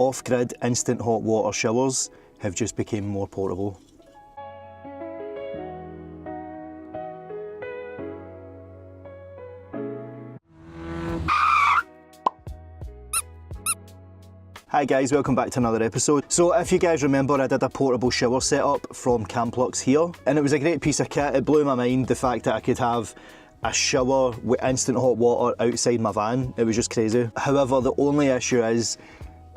off-grid instant hot water showers have just become more portable. Hi guys, welcome back to another episode. So if you guys remember, I did a portable shower setup from Camplux here, and it was a great piece of kit. It blew my mind, the fact that I could have a shower with instant hot water outside my van. It was just crazy. However, the only issue is,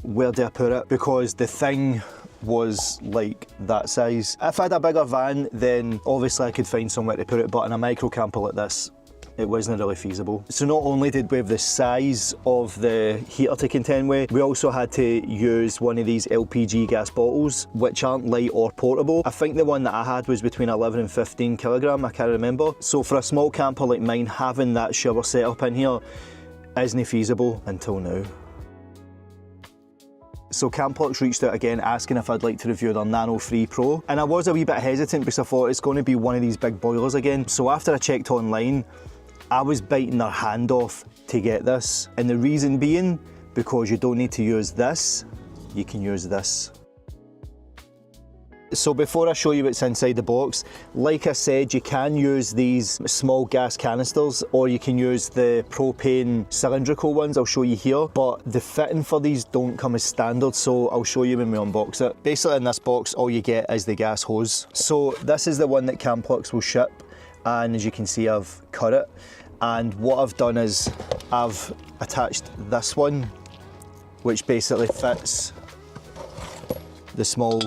where do I put it? Because the thing was like that size. If I had a bigger van, then obviously I could find somewhere to put it, but in a micro camper like this, it wasn't really feasible. So not only did we have the size of the heater to contend with, we also had to use one of these LPG gas bottles, which aren't light or portable. I think the one that I had was between 11 and 15 kilogram, I can't remember. So for a small camper like mine, having that shower setup in here isn't feasible until now. So Camplux reached out again asking if I'd like to review their Nano 3 Pro, and I was a wee bit hesitant because I thought it's going to be one of these big boilers again. So after I checked online, I was biting their hand off to get this, and the reason being, because you don't need to use this, you can use this. So before I show you what's inside the box, like I said, you can use these small gas canisters, or you can use the propane cylindrical ones, I'll show you here, but the fitting for these don't come as standard, so I'll show you when we unbox it. Basically in this box, all you get is the gas hose. So this is the one that Camplux will ship, and as you can see, I've cut it. And what I've done is I've attached this one, which basically fits the small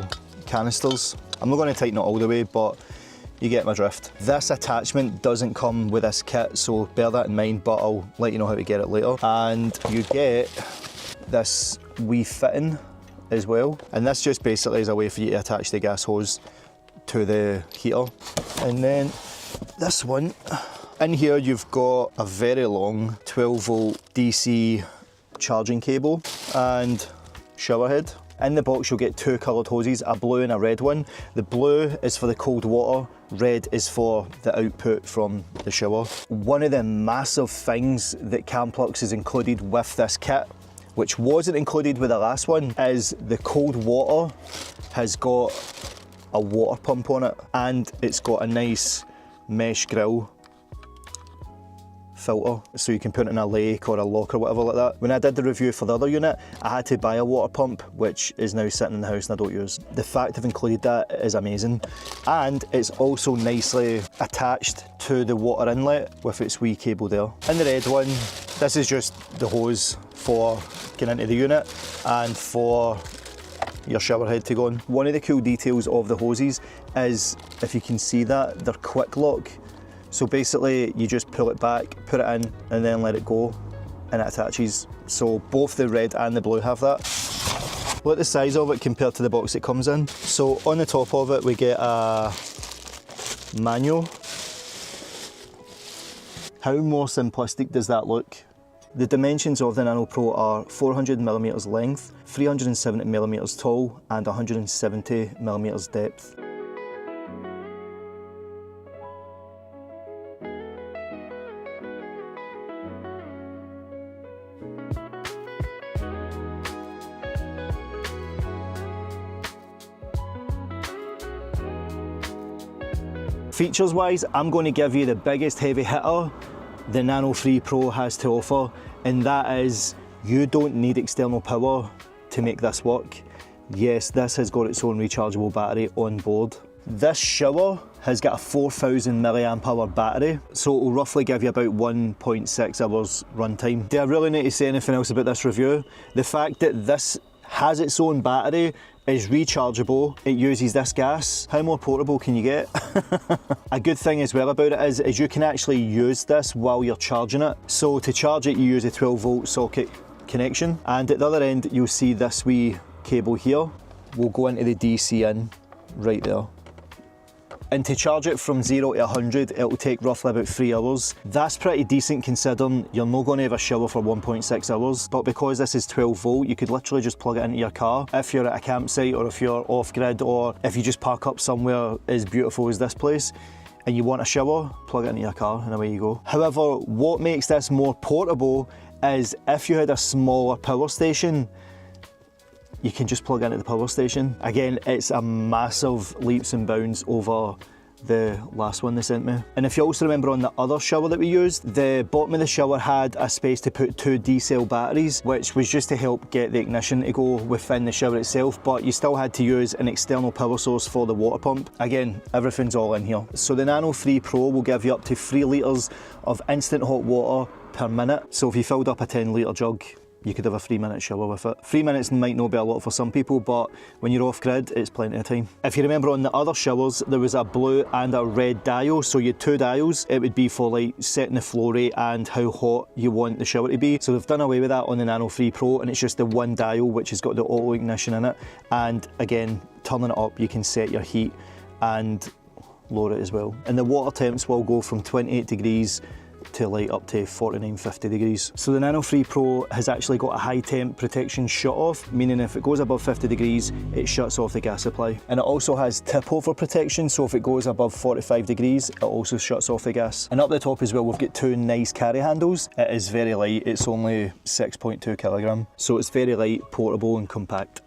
canisters. I'm not going to tighten it all the way, but you get my drift. This attachment doesn't come with this kit, so bear that in mind, but I'll let you know how to get it later. And you get this wee fitting as well. And this just basically is a way for you to attach the gas hose to the heater. And then this one, in here you've got a very long 12 volt DC charging cable and shower head. In the box you'll get two coloured hoses, a blue and a red one. The blue is for the cold water, red is for the output from the shower. One of the massive things that Camplux has included with this kit, which wasn't included with the last one, is the cold water has got a water pump on it, and it's got a nice mesh grill filter, so you can put it in a lake or a lock or whatever like that. When I did the review for the other unit, I had to buy a water pump, which is now sitting in the house and I don't use. The fact I've included that is amazing, and it's also nicely attached to the water inlet with its wee cable there. In the red one, this is just the hose for getting into the unit and for your shower head to go on. One of the cool details of the hoses is, if you can see that, they're quick lock. So basically you just pull it back, put it in, and then let it go, and it attaches. So both the red and the blue have that. Look at the size of it compared to the box it comes in. So on the top of it we get a manual. How more simplistic does that look? The dimensions of the Nano Pro are 400mm length, 370mm tall, and 170mm depth. Features wise, I'm going to give you the biggest heavy hitter the Nano 3 Pro has to offer, and that is, you don't need external power to make this work. Yes, this has got its own rechargeable battery on board. This shower has got a 4000 milliamp hour battery, so it will roughly give you about 1.6 hours runtime. Do I really need to say anything else about this review? The fact that this has its own battery, is rechargeable, it uses this gas. How more portable can you get? A good thing as well about it is you can actually use this while you're charging it. So to charge it, you use a 12 volt socket connection, and at the other end you'll see this wee cable here will go into the DC in right there. And to charge it from 0 to 100, it'll take roughly about 3 hours. That's pretty decent considering you're not going to have a shower for 1.6 hours. But because this is 12 volt, you could literally just plug it into your car. If you're at a campsite, or if you're off-grid, or if you just park up somewhere as beautiful as this place, and you want a shower, plug it into your car and away you go. However, what makes this more portable is if you had a smaller power station, you can just plug into the power station. Again, it's a massive leaps and bounds over the last one they sent me. And if you also remember on the other shower that we used, the bottom of the shower had a space to put 2 D-cell batteries, which was just to help get the ignition to go within the shower itself, but you still had to use an external power source for the water pump. Again, everything's all in here. So the Nano 3 Pro will give you up to 3 litres of instant hot water per minute. So if you filled up a 10-litre jug, you could have a 3-minute shower with it. 3 minutes might not be a lot for some people, but when you're off grid, it's plenty of time. If you remember on the other showers, there was a blue and a red dial, so you had 2 dials. It would be for like setting the flow rate and how hot you want the shower to be. So they've done away with that on the Nano 3 Pro, and it's just the one dial which has got the auto ignition in it. And again, turning it up, you can set your heat and lower it as well. And the water temps will go from 28 degrees to like up to 49, 50 degrees. So the Nano 3 Pro has actually got a high temp protection shut off, meaning if it goes above 50 degrees, it shuts off the gas supply. And it also has tip over protection, so if it goes above 45 degrees, it also shuts off the gas. And up the top as well, we've got 2 nice carry handles. It is very light, it's only 6.2 kilogram. So it's very light, portable and compact.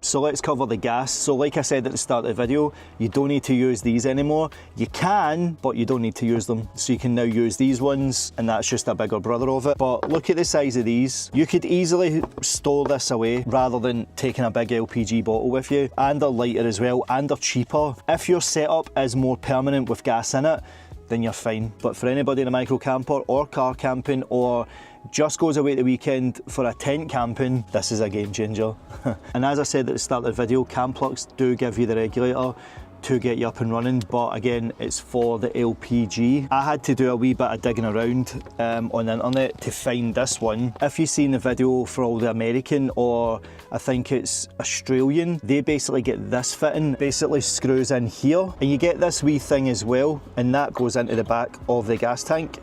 So let's cover the gas. So like I said at the start of the video, you don't need to use these anymore. You can, but you don't need to use them. So you can now use these ones, and that's just a bigger brother of it. But look at the size of these. You could easily store this away rather than taking a big LPG bottle with you. And they're lighter as well, and they're cheaper. If your setup is more permanent with gas in it, then you're fine. But for anybody in a micro camper or car camping or just goes away at the weekend for a tent camping, this is a game changer. And as I said at the start of the video, Camplux do give you the regulator to get you up and running, but again, it's for the LPG. I had to do a wee bit of digging around on the internet to find this one. If you've seen the video for all the American, or I think it's Australian, they basically get this fitting, basically screws in here, and you get this wee thing as well, and that goes into the back of the gas tank,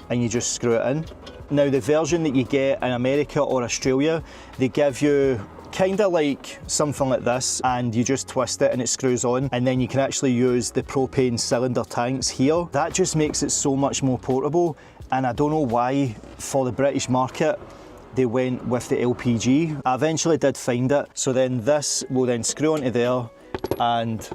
and you just screw it in. Now the version that you get in America or Australia, they give you kind of like something like this, and you just twist it and it screws on, and then you can actually use the propane cylinder tanks here. That just makes it so much more portable, and I don't know why for the British market they went with the LPG. I eventually did find it, so then this will then screw onto there, and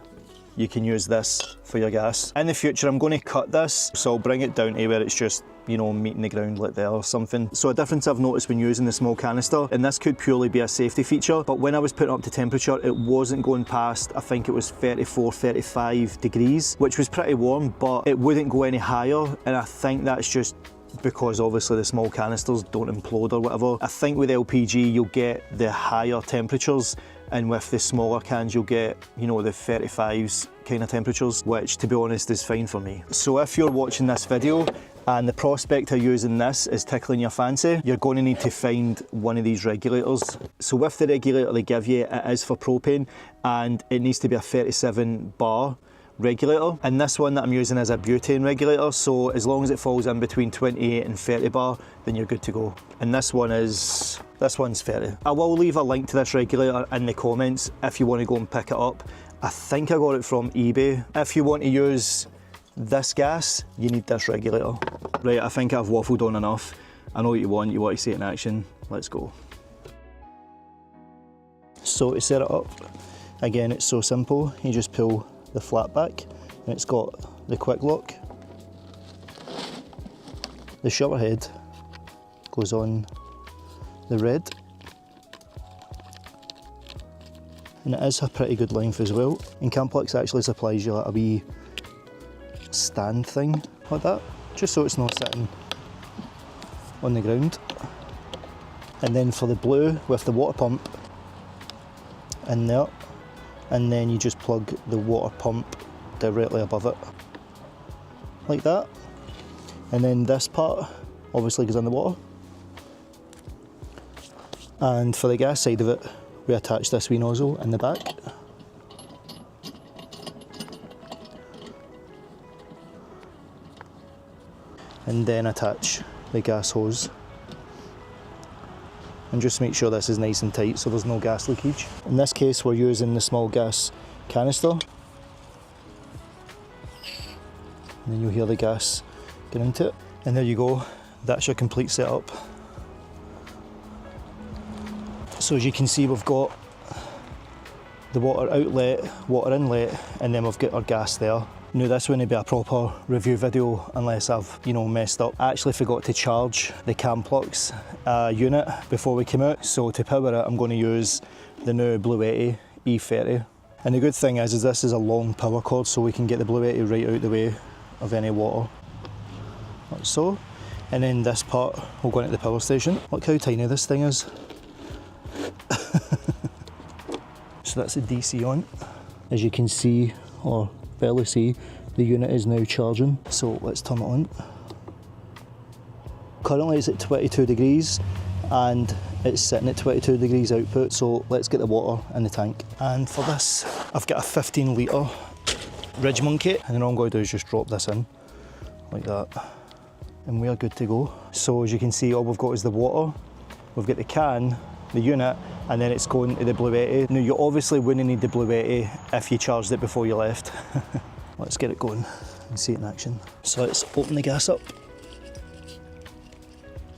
you can use this for your gas. In the future I'm going to cut this, so I'll bring it down to where it's just, you know, meeting the ground like there or something. So a difference I've noticed when using the small canister, and this could purely be a safety feature, but when I was putting up to temperature, it wasn't going past, I think it was 34, 35 degrees, which was pretty warm, but it wouldn't go any higher, and I think that's just because obviously the small canisters don't implode or whatever. I think with LPG you'll get the higher temperatures, and with the smaller cans you'll get, you know, the 35s kind of temperatures, which to be honest is fine for me. So if you're watching this video and the prospect of using this is tickling your fancy, you're going to need to find one of these regulators. So with the regulator they give you, it is for propane, and it needs to be a 37 bar regulator, and this one that I'm using is a butane regulator, so as long as it falls in between 28 and 30 bar, then you're good to go. And this one's 30. I will leave a link to this regulator in the comments if you want to go and pick it up. I think I got it from eBay. If you want to use this gas, you need this regulator. Right, I think I've waffled on enough. I know what you want to see it in action. Let's go. So to set it up, again, it's so simple. You just pull the flap back, and it's got the quick lock. The shower head goes on the red, and it is a pretty good length as well. And Camplux actually supplies you like a wee stand thing like that, just so it's not sitting on the ground. And then for the blue with the water pump in there, and then you just plug the water pump directly above it like that, and then this part obviously goes in the water. And for the gas side of it, we attach this wee nozzle in the back, and then attach the gas hose, and just make sure this is nice and tight so there's no gas leakage. In this case we're using the small gas canister, and then you'll hear the gas get into it, and there you go, that's your complete setup. So as you can see, we've got the water outlet, water inlet, and then we've got our gas there. Now this wouldn't be a proper review video unless I've, messed up. I actually forgot to charge the Camplux unit before we came out, so to power it I'm going to use the new Bluetti E30. And the good thing is this is a long power cord, so we can get the Bluetti right out the way of any water, like so. And then this part will go into the power station. Look how tiny this thing is. So that's the DC on. As you can see, or barely see, the unit is now charging. So let's turn it on. Currently it's at 22 degrees and it's sitting at 22 degrees output, so let's get the water in the tank. And for this, I've got a 15 litre Ridge Monkey, and then all I'm going to do is just drop this in, like that. And we are good to go. So as you can see, all we've got is the water, we've got the can, the unit, and then it's going to the Bluetti. Now you obviously wouldn't need the Bluetti if you charged it before you left. Let's get it going and see it in action. So let's open the gas up.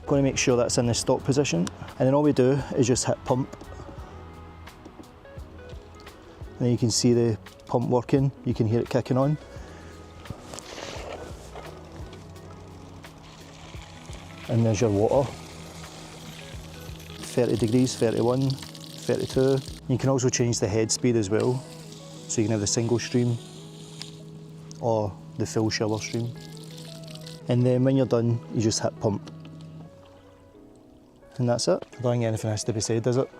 Going to make sure that's in the stop position, and then all we do is just hit pump. And then you can see the pump working, you can hear it kicking on. And there's your water. 30 degrees, 31, 32. You can also change the head speed as well, so you can have the single stream or the full shower stream. And then when you're done, you just hit pump. And that's it. I don't think anything has to be said, does it?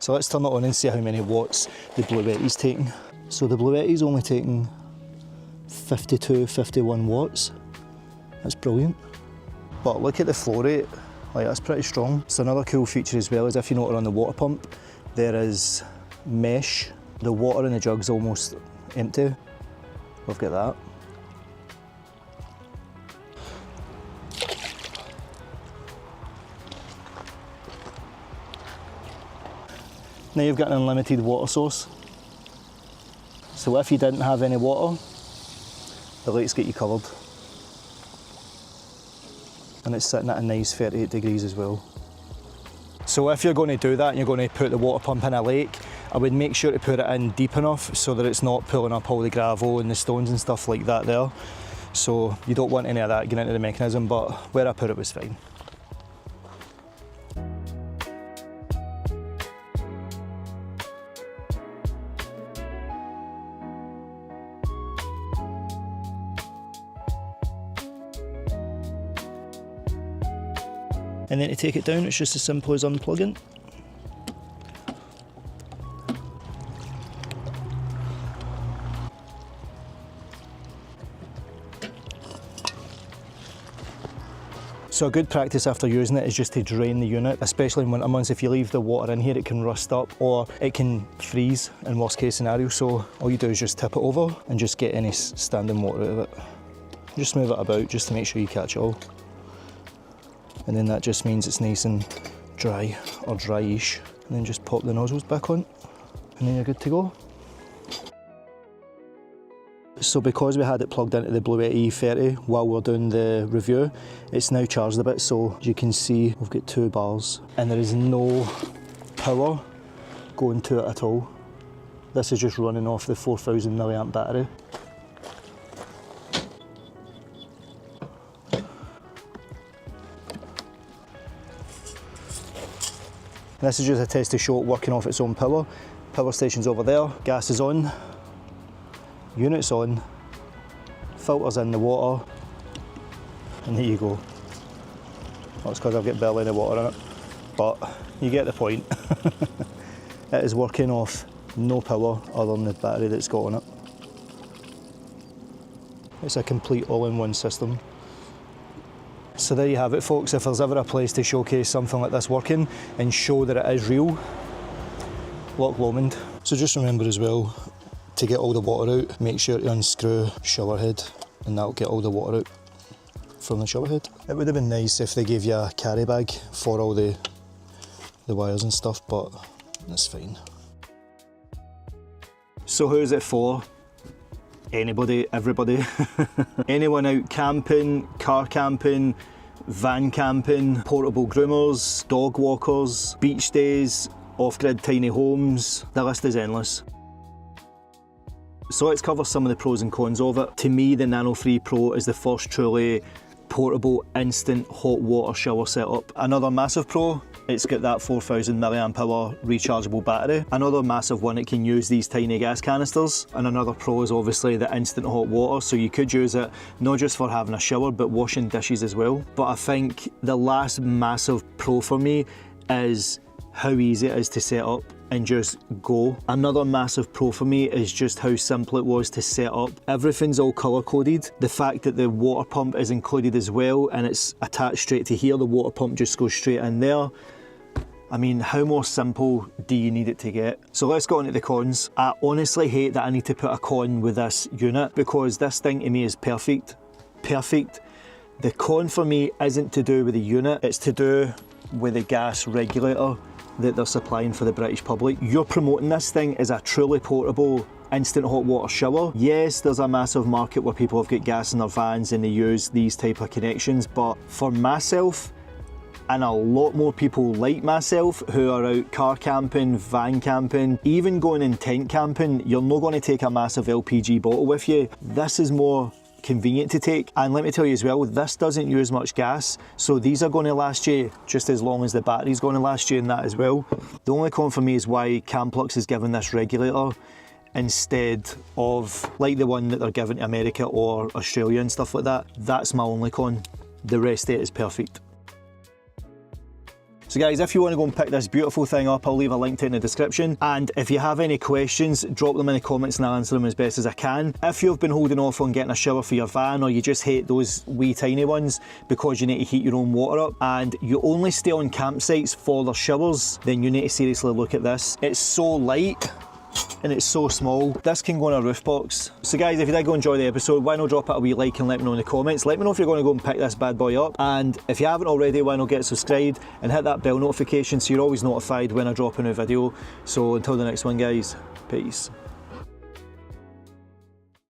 So let's turn it on and see how many watts the Bluetti's taking. So the Bluetti's only taking 52, 51 watts. That's brilliant. But look at the flow rate, like that's pretty strong. So another cool feature as well is if you notice on the water pump, there is mesh. The water in the jug's almost empty. We've got that. Now you've got an unlimited water source. So if you didn't have any water, the lights get you covered. And it's sitting at a nice 38 degrees as well. So if you're going to do that and you're going to put the water pump in a lake, I would make sure to put it in deep enough so that it's not pulling up all the gravel and the stones and stuff like that there. So you don't want any of that getting into the mechanism, but where I put it was fine. And then to take it down, it's just as simple as unplugging. So a good practice after using it is just to drain the unit, especially in winter months. If you leave the water in here, it can rust up or it can freeze in worst case scenario. So all you do is just tip it over and just get any standing water out of it. Just move it about just to make sure you catch it all. And then that just means it's nice and dry or dryish. And then just pop the nozzles back on and then you're good to go. So because we had it plugged into the Bluetti E30 while we're doing the review, it's now charged a bit. So as you can see, we've got 2 bars and there is no power going to it at all. This is just running off the 4000 milliamp battery. This is just a test to show it working off its own power. Power station's over there, gas is on, unit's on, filter's in the water, and there you go. That's because I've got barely any water in it, but you get the point. It is working off no power other than the battery that's got on it. It's a complete all-in-one system. So there you have it, folks. If there's ever a place to showcase something like this working and show that it is real, Loch Lomond. So just remember as well, to get all the water out, make sure to unscrew shower head and that'll get all the water out from the shower head. It would have been nice if they gave you a carry bag for all the wires and stuff, but that's fine. So who's it for? Anybody, everybody. Anyone out camping, car camping, van camping, portable groomers, dog walkers, beach days, off-grid tiny homes, the list is endless. So let's cover some of the pros and cons of it. To me, the Nano 3 Pro is the first truly portable instant hot water shower setup. Another massive pro, it's got that 4000 milliamp hour rechargeable battery. Another massive one, it can use these tiny gas canisters. And another pro is obviously the instant hot water, so you could use it not just for having a shower but washing dishes as well. But I think the last massive pro for me is how easy it is to set up and just go. Another massive pro for me is just how simple it was to set up. Everything's all color coded. The fact that the water pump is included as well and it's attached straight to here, the water pump just goes straight in there. I mean, how more simple do you need it to get? So let's go on to the cons. I honestly hate that I need to put a con with this unit because this thing to me is perfect. Perfect. The con for me isn't to do with the unit, it's to do with the gas regulator that they're supplying for the British public. You're promoting this thing as a truly portable instant hot water shower. Yes, there's a massive market where people have got gas in their vans and they use these type of connections, but for myself and a lot more people like myself who are out car camping, van camping, even going in tent camping, you're not going to take a massive LPG bottle with you. This is more convenient to take, and let me tell you as well, this doesn't use much gas, so these are going to last you just as long as the battery's going to last you in that as well. The only con for me is why Camplux is giving this regulator instead of like the one that they're giving to America or Australia and stuff like that. That's my only con. The rest of it is perfect. So guys, if you want to go and pick this beautiful thing up, I'll leave a link to it in the description. And if you have any questions, drop them in the comments and I'll answer them as best as I can. If you've been holding off on getting a shower for your van, or you just hate those wee tiny ones because you need to heat your own water up, and you only stay on campsites for their showers, then you need to seriously look at this. It's so light and it's so small. This can go in a roof box. So guys, if you did go enjoy the episode, why not drop it a wee like and let me know in the comments. Let me know if you're going to go and pick this bad boy up, and if you haven't already, why not get subscribed and hit that bell notification so you're always notified when I drop a new video. So until the next one guys, peace.